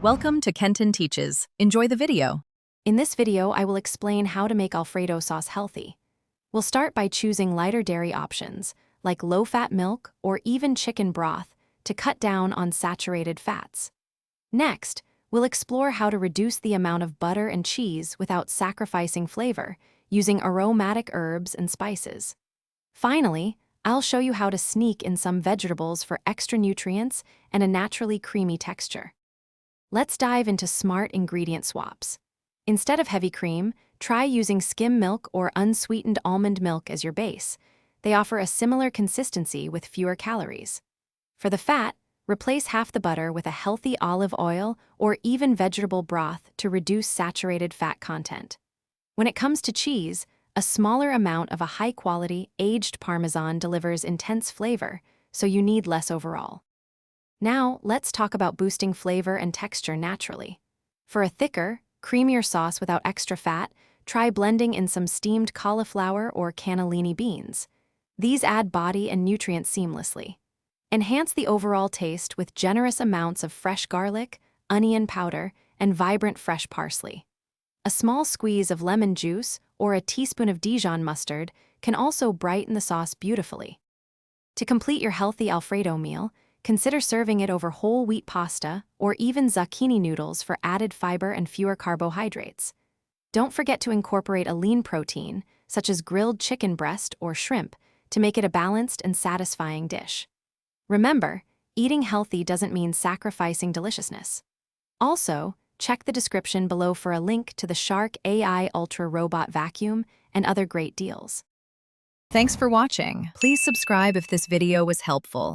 Welcome to Kenton Teaches. Enjoy the video. In this video, I will explain how to make Alfredo sauce healthy. We'll start by choosing lighter dairy options, like low-fat milk or even chicken broth, to cut down on saturated fats. Next, we'll explore how to reduce the amount of butter and cheese without sacrificing flavor, using aromatic herbs and spices. Finally, I'll show you how to sneak in some vegetables for extra nutrients and a naturally creamy texture. Let's dive into smart ingredient swaps. Instead of heavy cream, try using skim milk or unsweetened almond milk as your base. They offer a similar consistency with fewer calories. For the fat, replace half the butter with a healthy olive oil or even vegetable broth to reduce saturated fat content. When it comes to cheese, a smaller amount of a high-quality, aged Parmesan delivers intense flavor, so you need less overall. Now, let's talk about boosting flavor and texture naturally. For a thicker, creamier sauce without extra fat, try blending in some steamed cauliflower or cannellini beans. These add body and nutrients seamlessly. Enhance the overall taste with generous amounts of fresh garlic, onion powder, and vibrant fresh parsley. A small squeeze of lemon juice or a teaspoon of Dijon mustard can also brighten the sauce beautifully. To complete your healthy Alfredo meal, consider serving it over whole wheat pasta or even zucchini noodles for added fiber and fewer carbohydrates. Don't forget to incorporate a lean protein, such as grilled chicken breast or shrimp, to make it a balanced and satisfying dish. Remember, eating healthy doesn't mean sacrificing deliciousness. Also, check the description below for a link to the Shark AI Ultra Robot Vacuum and other great deals. Thanks for watching. Please subscribe if this video was helpful.